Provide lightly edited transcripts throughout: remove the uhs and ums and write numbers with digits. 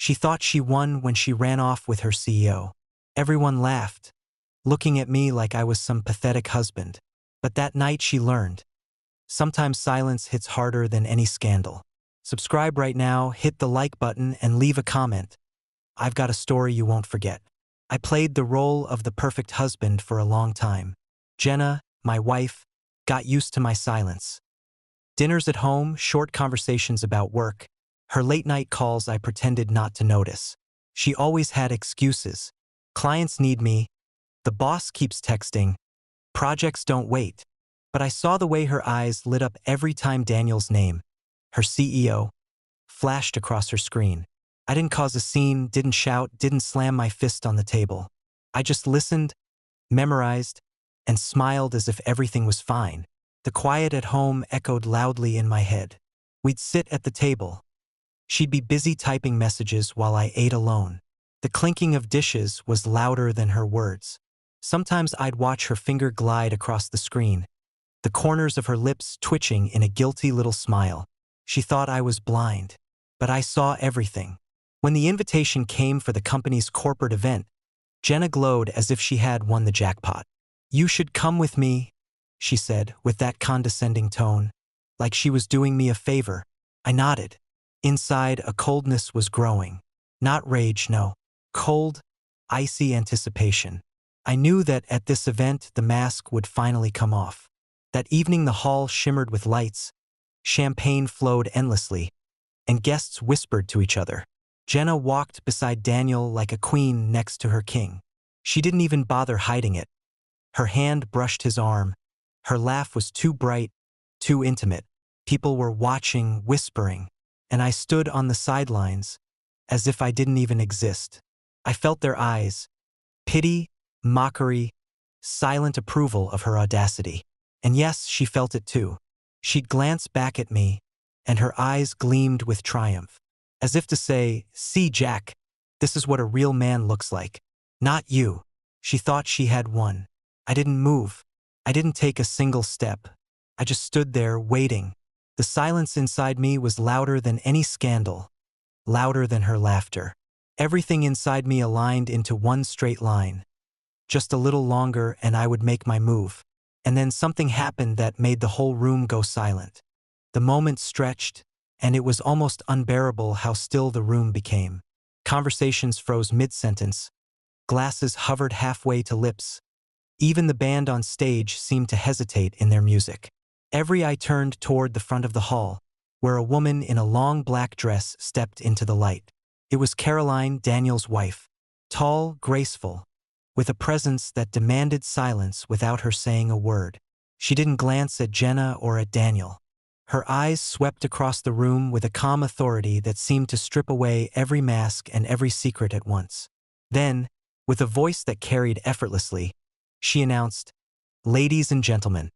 She thought she won when she ran off with her CEO. Everyone laughed, looking at me like I was some pathetic husband. But that night she learned. Sometimes silence hits harder than any scandal. Subscribe right now, hit the like button, and leave a comment. I've got a story you won't forget. I played the role of the perfect husband for a long time. Jenna, my wife, got used to my silence. Dinners at home, short conversations about work. Her late-night calls I pretended not to notice. She always had excuses. Clients need me. The boss keeps texting. Projects don't wait. But I saw the way her eyes lit up every time Daniel's name, her CEO, flashed across her screen. I didn't cause a scene, didn't shout, didn't slam my fist on the table. I just listened, memorized, and smiled as if everything was fine. The quiet at home echoed loudly in my head. We'd sit at the table. She'd be busy typing messages while I ate alone. The clinking of dishes was louder than her words. Sometimes I'd watch her finger glide across the screen, the corners of her lips twitching in a guilty little smile. She thought I was blind, but I saw everything. When the invitation came for the company's corporate event, Jenna glowed as if she had won the jackpot. "You should come with me," she said, with that condescending tone, like she was doing me a favor. I nodded. Inside, a coldness was growing. Not rage, no. Cold, icy anticipation. I knew that at this event the mask would finally come off. That evening the hall shimmered with lights, champagne flowed endlessly, and guests whispered to each other. Jenna walked beside Daniel like a queen next to her king. She didn't even bother hiding it. Her hand brushed his arm. Her laugh was too bright, too intimate. People were watching, whispering, and I stood on the sidelines, as if I didn't even exist. I felt their eyes, pity, mockery, silent approval of her audacity. And yes, she felt it too. She'd glance back at me, and her eyes gleamed with triumph, as if to say, "See, Jack, this is what a real man looks like. Not you." She thought she had won. I didn't move. I didn't take a single step. I just stood there, waiting. The silence inside me was louder than any scandal, louder than her laughter. Everything inside me aligned into one straight line. Just a little longer and I would make my move. And then something happened that made the whole room go silent. The moment stretched, and it was almost unbearable how still the room became. Conversations froze mid-sentence. Glasses hovered halfway to lips. Even the band on stage seemed to hesitate in their music. Every eye turned toward the front of the hall, where a woman in a long black dress stepped into the light. It was Caroline, Daniel's wife. Tall, graceful, with a presence that demanded silence without her saying a word. She didn't glance at Jenna or at Daniel. Her eyes swept across the room with a calm authority that seemed to strip away every mask and every secret at once. Then, with a voice that carried effortlessly, she announced, "Ladies and gentlemen,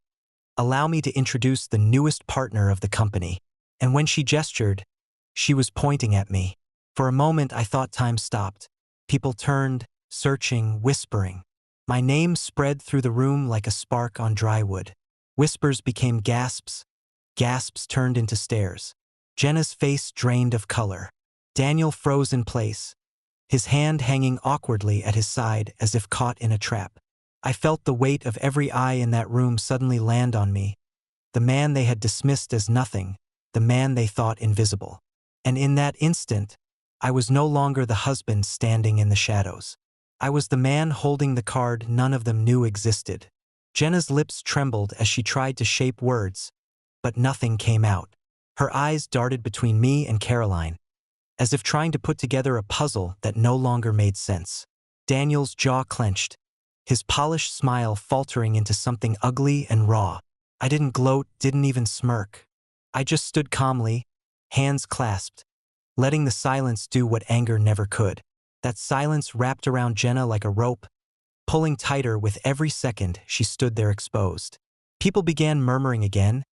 allow me to introduce the newest partner of the company." And when she gestured, she was pointing at me. For a moment I thought time stopped. People turned, searching, whispering. My name spread through the room like a spark on dry wood. Whispers became gasps. Gasps turned into stares. Jenna's face drained of color. Daniel froze in place, his hand hanging awkwardly at his side as if caught in a trap. I felt the weight of every eye in that room suddenly land on me. The man they had dismissed as nothing, the man they thought invisible. And in that instant, I was no longer the husband standing in the shadows. I was the man holding the card none of them knew existed. Jenna's lips trembled as she tried to shape words, but nothing came out. Her eyes darted between me and Caroline, as if trying to put together a puzzle that no longer made sense. Daniel's jaw clenched, his polished smile faltering into something ugly and raw. I didn't gloat, didn't even smirk. I just stood calmly, hands clasped, letting the silence do what anger never could. That silence wrapped around Jenna like a rope, pulling tighter with every second she stood there exposed. People began murmuring again,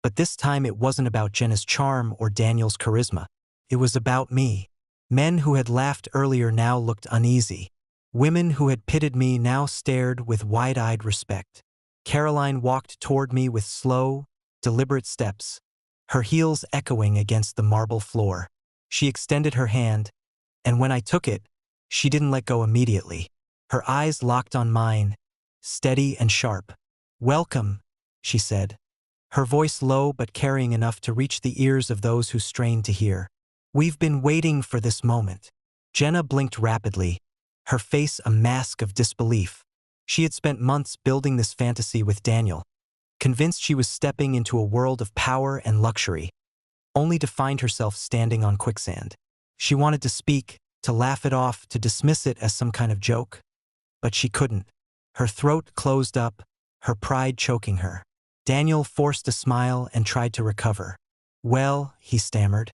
but this time it wasn't about Jenna's charm or Daniel's charisma. It was about me. Men who had laughed earlier now looked uneasy. Women who had pitied me now stared with wide-eyed respect. Caroline walked toward me with slow, deliberate steps, her heels echoing against the marble floor. She extended her hand, And when I took it, she didn't let go immediately. Her eyes locked on mine, steady and sharp. "Welcome," she said, her voice low but carrying enough to reach the ears of those who strained to hear. "We've been waiting for this moment." Jenna blinked rapidly, her face a mask of disbelief. She had spent months building this fantasy with Daniel, convinced she was stepping into a world of power and luxury, only to find herself standing on quicksand. She wanted to speak, to laugh it off, to dismiss it as some kind of joke. But she couldn't. Her throat closed up, her pride choking her. Daniel forced a smile and tried to recover. "Well," he stammered,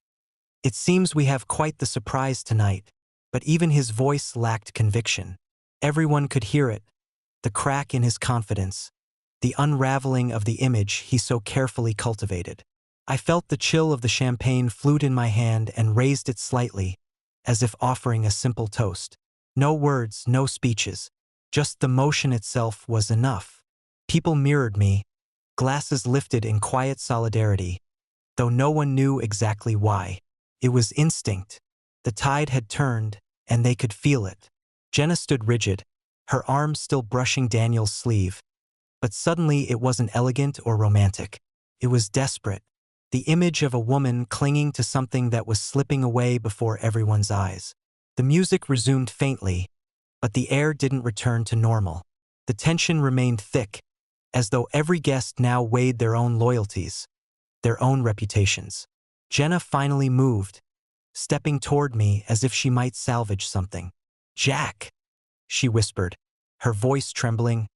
"it seems we have quite the surprise tonight." But even his voice lacked conviction. Everyone could hear it, the crack in his confidence, the unraveling of the image he so carefully cultivated. I felt the chill of the champagne flute in my hand and raised it slightly, as if offering a simple toast. No words, no speeches. Just the motion itself was enough. People mirrored me, glasses lifted in quiet solidarity, though no one knew exactly why. It was instinct. The tide had turned, and they could feel it. Jenna stood rigid, her arm still brushing Daniel's sleeve. But suddenly it wasn't elegant or romantic. It was desperate. The image of a woman clinging to something that was slipping away before everyone's eyes. The music resumed faintly, but the air didn't return to normal. The tension remained thick, as though every guest now weighed their own loyalties, their own reputations. Jenna finally moved, stepping toward me as if she might salvage something. "Jack," she whispered, her voice trembling.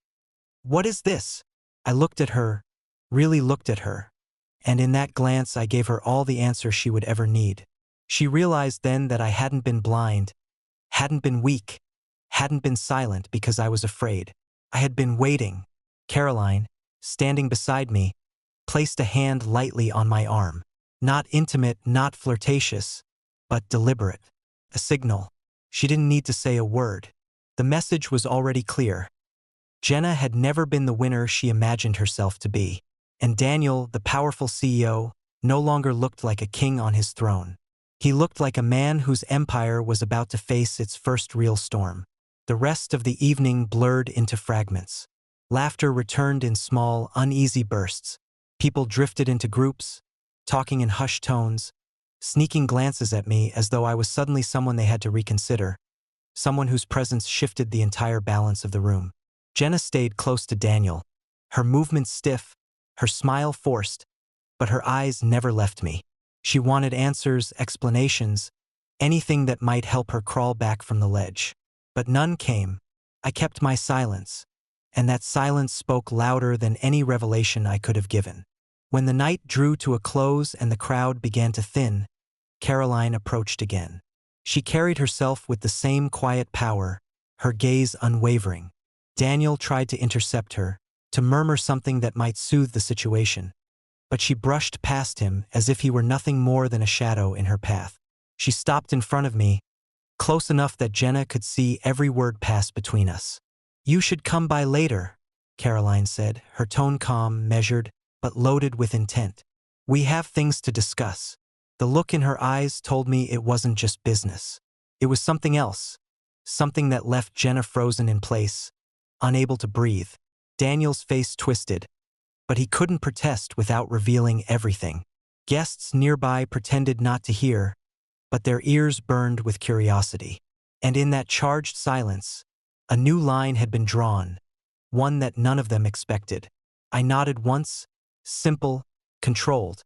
"What is this?" I looked at her, really looked at her, and in that glance I gave her all the answer she would ever need. She realized then that I hadn't been blind, hadn't been weak, hadn't been silent because I was afraid. I had been waiting. Caroline, standing beside me, placed a hand lightly on my arm. Not intimate, not flirtatious, but deliberate. A signal. She didn't need to say a word. The message was already clear. Jenna had never been the winner she imagined herself to be. And Daniel, the powerful CEO, no longer looked like a king on his throne. He looked like a man whose empire was about to face its first real storm. The rest of the evening blurred into fragments. Laughter returned in small, uneasy bursts. People drifted into groups, talking in hushed tones, sneaking glances at me as though I was suddenly someone they had to reconsider, someone whose presence shifted the entire balance of the room. Jenna stayed close to Daniel, her movements stiff, her smile forced, but her eyes never left me. She wanted answers, explanations, anything that might help her crawl back from the ledge. But none came. I kept my silence, and that silence spoke louder than any revelation I could have given. When the night drew to a close and the crowd began to thin, Caroline approached again. She carried herself with the same quiet power, her gaze unwavering. Daniel tried to intercept her, to murmur something that might soothe the situation, but she brushed past him as if he were nothing more than a shadow in her path. She stopped in front of me, close enough that Jenna could see every word pass between us. "You should come by later," Caroline said, her tone calm, measured, but loaded with intent. "We have things to discuss." The look in her eyes told me it wasn't just business. It was something else, something that left Jenna frozen in place, unable to breathe. Daniel's face twisted, but he couldn't protest without revealing everything. Guests nearby pretended not to hear, but their ears burned with curiosity. And in that charged silence, a new line had been drawn, one that none of them expected. I nodded once, simple, controlled,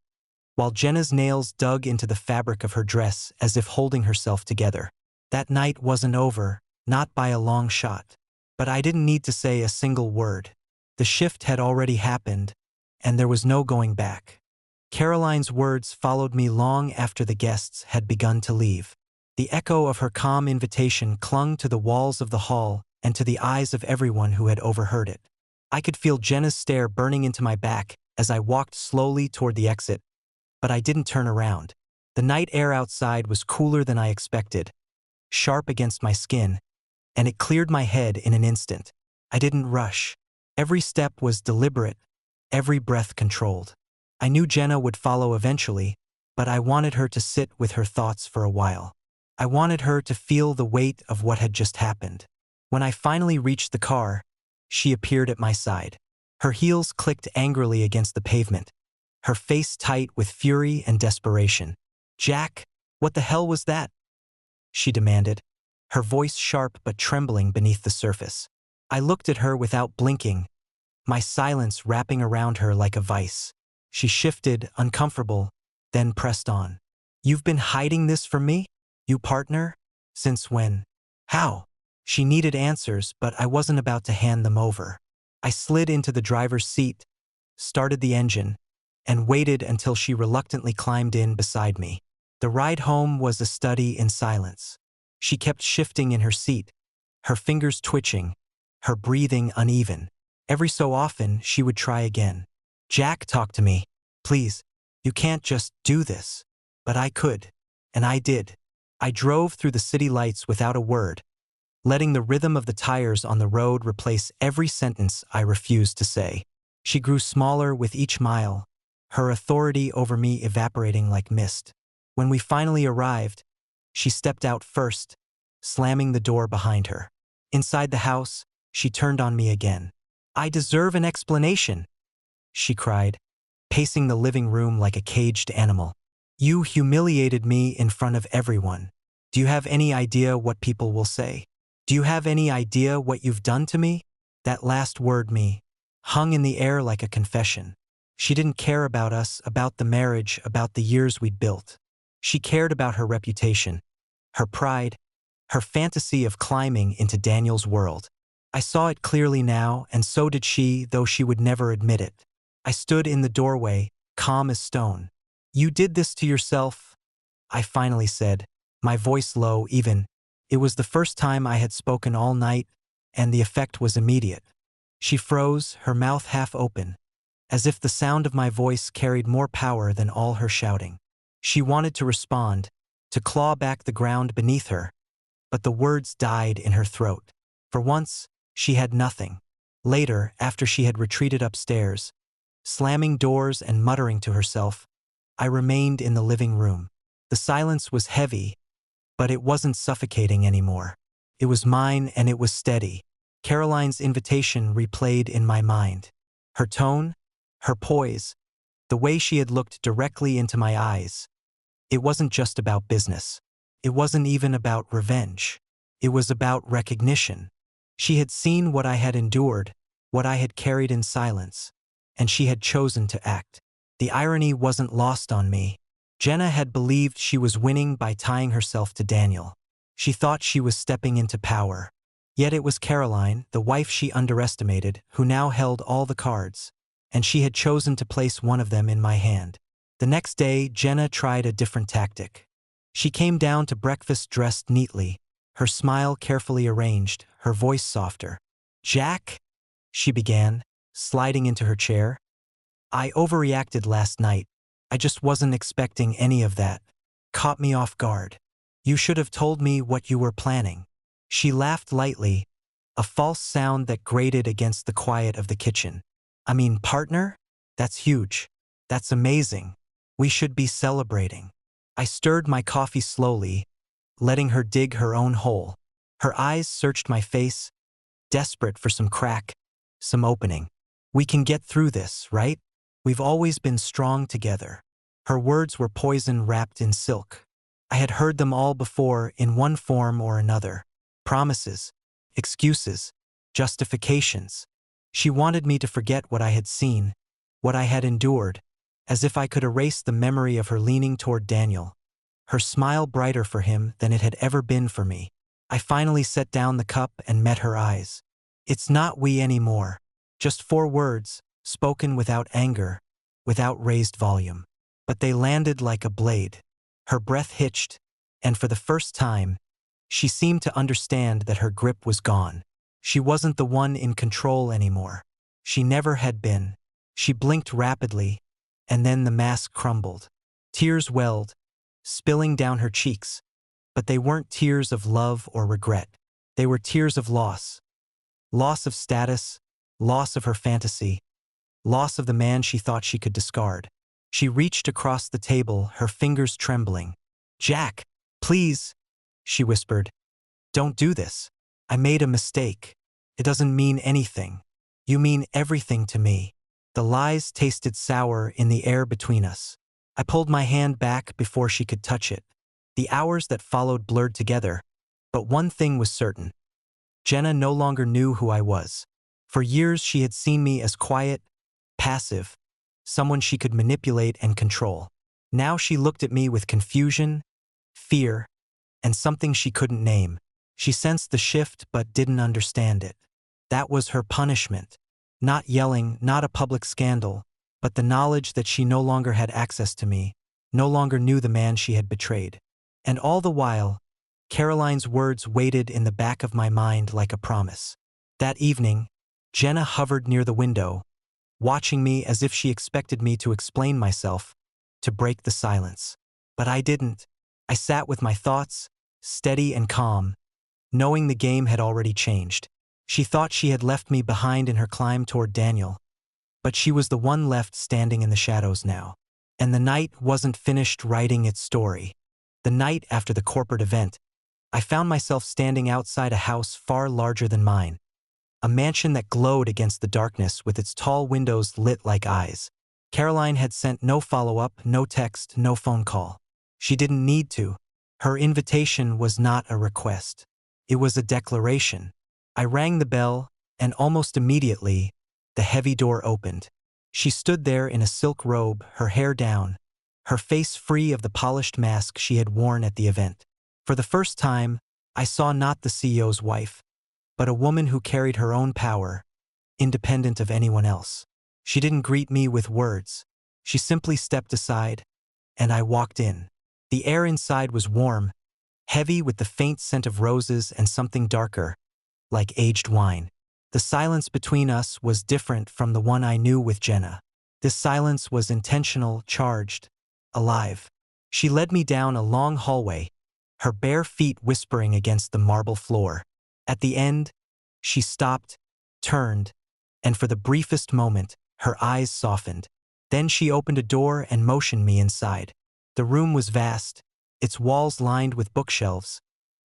while Jenna's nails dug into the fabric of her dress as if holding herself together. That night wasn't over, not by a long shot. But I didn't need to say a single word. The shift had already happened, and there was no going back. Caroline's words followed me long after the guests had begun to leave. The echo of her calm invitation clung to the walls of the hall and to the eyes of everyone who had overheard it. I could feel Jenna's stare burning into my back as I walked slowly toward the exit, but I didn't turn around. The night air outside was cooler than I expected, sharp against my skin, and it cleared my head in an instant. I didn't rush. Every step was deliberate, every breath controlled. I knew Jenna would follow eventually, but I wanted her to sit with her thoughts for a while. I wanted her to feel the weight of what had just happened. When I finally reached the car, she appeared at my side. Her heels clicked angrily against the pavement, her face tight with fury and desperation. "Jack, what the hell was that?" she demanded, her voice sharp but trembling beneath the surface. I looked at her without blinking, my silence wrapping around her like a vice. She shifted, uncomfortable, then pressed on. "You've been hiding this from me? You partner? Since when? How?" She needed answers, but I wasn't about to hand them over. I slid into the driver's seat, started the engine, and waited until she reluctantly climbed in beside me. The ride home was a study in silence. She kept shifting in her seat, her fingers twitching, her breathing uneven. Every so often, she would try again. "Jack, talk to me. Please. You can't just do this." But I could. And I did. I drove through the city lights without a word, letting the rhythm of the tires on the road replace every sentence I refused to say. She grew smaller with each mile, her authority over me evaporating like mist. When we finally arrived, she stepped out first, slamming the door behind her. Inside the house, she turned on me again. "I deserve an explanation," she cried, pacing the living room like a caged animal. "You humiliated me in front of everyone. Do you have any idea what people will say? Do you have any idea what you've done to me?" That last word, "me," hung in the air like a confession. She didn't care about us, about the marriage, about the years we'd built. She cared about her reputation, her pride, her fantasy of climbing into Daniel's world. I saw it clearly now, and so did she, though she would never admit it. I stood in the doorway, calm as stone. "You did this to yourself," I finally said, my voice low even. It was the first time I had spoken all night, and the effect was immediate. She froze, her mouth half open, as if the sound of my voice carried more power than all her shouting. She wanted to respond, to claw back the ground beneath her, but the words died in her throat. For once, she had nothing. Later, after she had retreated upstairs, slamming doors and muttering to herself, I remained in the living room. The silence was heavy, but it wasn't suffocating anymore. It was mine, and it was steady. Caroline's invitation replayed in my mind. Her tone, her poise, the way she had looked directly into my eyes. It wasn't just about business. It wasn't even about revenge. It was about recognition. She had seen what I had endured, what I had carried in silence, and she had chosen to act. The irony wasn't lost on me. Jenna had believed she was winning by tying herself to Daniel. She thought she was stepping into power. Yet it was Caroline, the wife she underestimated, who now held all the cards, and she had chosen to place one of them in my hand. The next day, Jenna tried a different tactic. She came down to breakfast dressed neatly, her smile carefully arranged, her voice softer. "Jack," she began, sliding into her chair. "I overreacted last night. I just wasn't expecting any of that. Caught me off guard. You should have told me what you were planning." She laughed lightly, a false sound that grated against the quiet of the kitchen. "I mean, partner? That's huge. That's amazing. We should be celebrating." I stirred my coffee slowly, letting her dig her own hole. Her eyes searched my face, desperate for some crack, some opening. "We can get through this, right? We've always been strong together." Her words were poison wrapped in silk. I had heard them all before in one form or another. Promises, excuses, justifications. She wanted me to forget what I had seen, what I had endured, as if I could erase the memory of her leaning toward Daniel, her smile brighter for him than it had ever been for me. I finally set down the cup and met her eyes. "It's not we anymore." Just 4 words, spoken without anger, without raised volume. But they landed like a blade. Her breath hitched, and for the first time, she seemed to understand that her grip was gone. She wasn't the one in control anymore. She never had been. She blinked rapidly, and then the mask crumbled. Tears welled, spilling down her cheeks. But they weren't tears of love or regret. They were tears of loss. Loss of status, loss of her fantasy, loss of the man she thought she could discard. She reached across the table, her fingers trembling. "Jack, please." she whispered. Don't do this. I made a mistake. It doesn't mean anything. You mean everything to me. The lies tasted sour in the air between us. I pulled my hand back before she could touch it. The hours that followed blurred together, but one thing was certain. Jenna no longer knew who I was. For years she had seen me as quiet, passive, someone she could manipulate and control. Now she looked at me with confusion, fear, and something she couldn't name. She sensed the shift but didn't understand it. That was her punishment. Not yelling, not a public scandal, but the knowledge that she no longer had access to me, no longer knew the man she had betrayed. And all the while, Caroline's words waited in the back of my mind like a promise. That evening, Jenna hovered near the window, watching me as if she expected me to explain myself, to break the silence. But I didn't. I sat with my thoughts, steady and calm, knowing the game had already changed. She thought she had left me behind in her climb toward Daniel, but she was the one left standing in the shadows now. And the night wasn't finished writing its story. The night after the corporate event, I found myself standing outside a house far larger than mine, a mansion that glowed against the darkness with its tall windows lit like eyes. Caroline had sent no follow-up, no text, no phone call. She didn't need to. Her invitation was not a request. It was a declaration. I rang the bell, and almost immediately, the heavy door opened. She stood there in a silk robe, her hair down, her face free of the polished mask she had worn at the event. For the first time, I saw not the CEO's wife, but a woman who carried her own power, independent of anyone else. She didn't greet me with words. She simply stepped aside, and I walked in. The air inside was warm, heavy with the faint scent of roses and something darker, like aged wine. The silence between us was different from the one I knew with Jenna. This silence was intentional, charged, alive. She led me down a long hallway, her bare feet whispering against the marble floor. At the end, she stopped, turned, and for the briefest moment, her eyes softened. Then she opened a door and motioned me inside. The room was vast, its walls lined with bookshelves,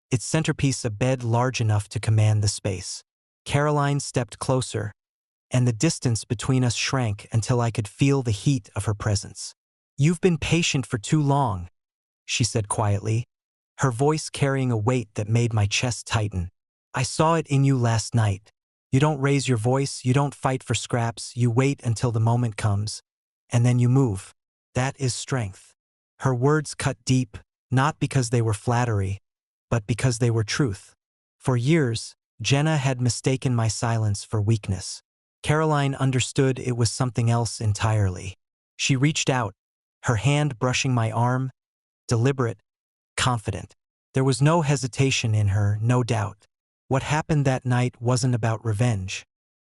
its centerpiece a bed large enough to command the space. Caroline stepped closer, and the distance between us shrank until I could feel the heat of her presence. "You've been patient for too long," she said quietly, her voice carrying a weight that made my chest tighten. "I saw it in you last night. You don't raise your voice, you don't fight for scraps, you wait until the moment comes, and then you move. That is strength." Her words cut deep, not because they were flattery, but because they were truth. For years, Jenna had mistaken my silence for weakness. Caroline understood it was something else entirely. She reached out, her hand brushing my arm, deliberate, confident. There was no hesitation in her, no doubt. What happened that night wasn't about revenge.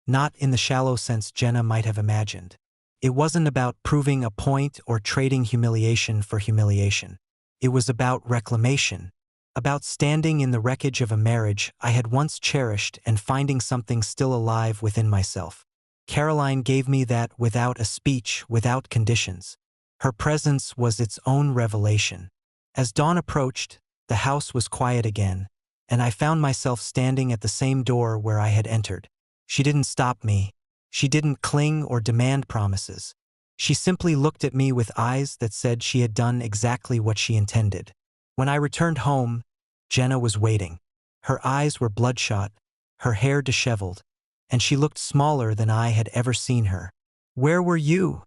Not in the shallow sense Jenna might have imagined. It wasn't about proving a point or trading humiliation for humiliation. It was about reclamation, about standing in the wreckage of a marriage I had once cherished and finding something still alive within myself. Caroline gave me that without a speech, without conditions. Her presence was its own revelation. As dawn approached, the house was quiet again, and I found myself standing at the same door where I had entered. She didn't stop me. She didn't cling or demand promises. She simply looked at me with eyes that said she had done exactly what she intended. When I returned home, Jenna was waiting. Her eyes were bloodshot, her hair disheveled, and she looked smaller than I had ever seen her. "Where were you?"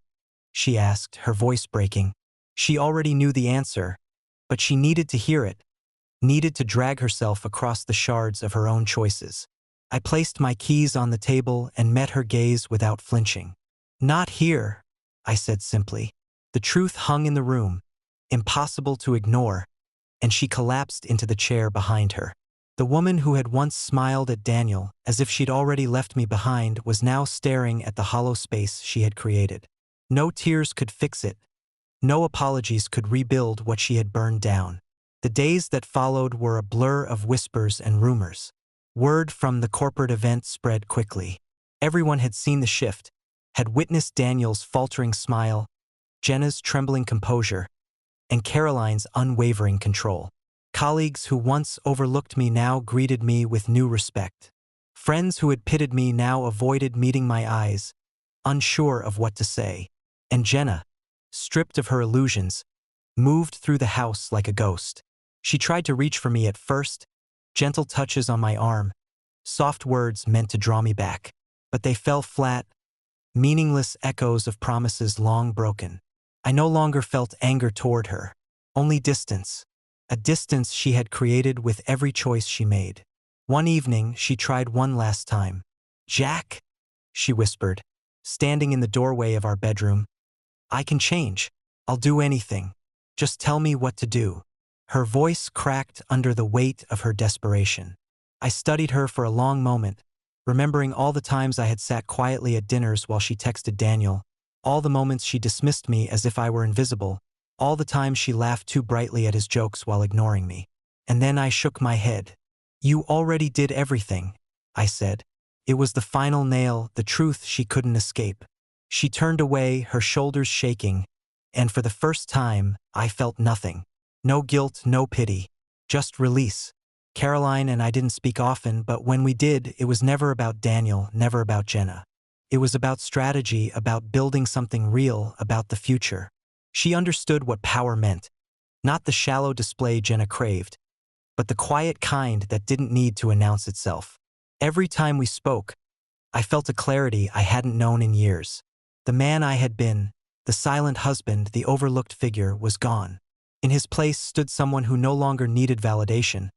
she asked, her voice breaking. She already knew the answer, but she needed to hear it, needed to drag herself across the shards of her own choices. I placed my keys on the table and met her gaze without flinching. "Not here," I said simply. The truth hung in the room, impossible to ignore, and she collapsed into the chair behind her. The woman who had once smiled at Daniel as if she'd already left me behind was now staring at the hollow space she had created. No tears could fix it. No apologies could rebuild what she had burned down. The days that followed were a blur of whispers and rumors. Word from the corporate event spread quickly. Everyone had seen the shift, had witnessed Daniel's faltering smile, Jenna's trembling composure, and Caroline's unwavering control. Colleagues who once overlooked me now greeted me with new respect. Friends who had pitied me now avoided meeting my eyes, unsure of what to say. And Jenna, stripped of her illusions, moved through the house like a ghost. She tried to reach for me at first, gentle touches on my arm, soft words meant to draw me back. But they fell flat, meaningless echoes of promises long broken. I no longer felt anger toward her, only distance, a distance she had created with every choice she made. One evening, she tried one last time. "Jack," she whispered, standing in the doorway of our bedroom, "I can change. I'll do anything. Just tell me what to do." Her voice cracked under the weight of her desperation. I studied her for a long moment, remembering all the times I had sat quietly at dinners while she texted Daniel, all the moments she dismissed me as if I were invisible, all the times she laughed too brightly at his jokes while ignoring me. And then I shook my head. "You already did everything," I said. It was the final nail, the truth she couldn't escape. She turned away, her shoulders shaking, and for the first time, I felt nothing. No guilt, no pity, just release. Caroline and I didn't speak often, but when we did, it was never about Daniel, never about Jenna. It was about strategy, about building something real, about the future. She understood what power meant, not the shallow display Jenna craved, but the quiet kind that didn't need to announce itself. Every time we spoke, I felt a clarity I hadn't known in years. The man I had been, the silent husband, the overlooked figure, was gone. In his place stood someone who no longer needed validation,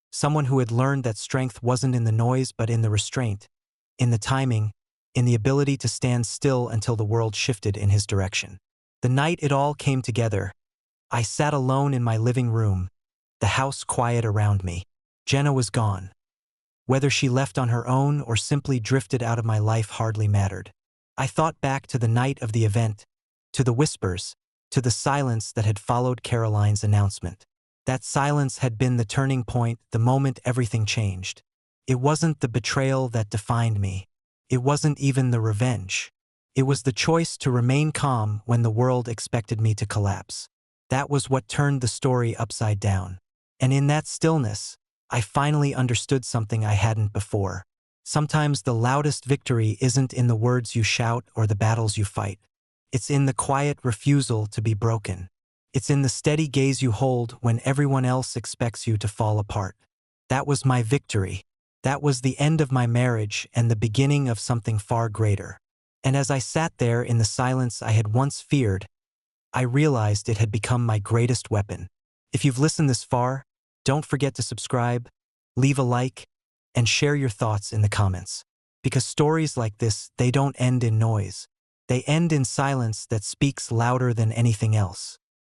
someone who had learned that strength wasn't in the noise but in the restraint, in the timing, in the ability to stand still until the world shifted in his direction. The night it all came together, I sat alone in my living room, the house quiet around me. Jenna was gone. Whether she left on her own or simply drifted out of my life hardly mattered. I thought back to the night of the event, to the whispers, to the silence that had followed Caroline's announcement. That silence had been the turning point, the moment everything changed. It wasn't the betrayal that defined me. It wasn't even the revenge. It was the choice to remain calm when the world expected me to collapse. That was what turned the story upside down. And in that stillness, I finally understood something I hadn't before. Sometimes the loudest victory isn't in the words you shout or the battles you fight. It's in the quiet refusal to be broken. It's in the steady gaze you hold when everyone else expects you to fall apart. That was my victory. That was the end of my marriage and the beginning of something far greater. And as I sat there in the silence I had once feared, I realized it had become my greatest weapon. If you've listened this far, don't forget to subscribe, leave a like, and share your thoughts in the comments. Because stories like this, they don't end in noise. They end in silence that speaks louder than anything else.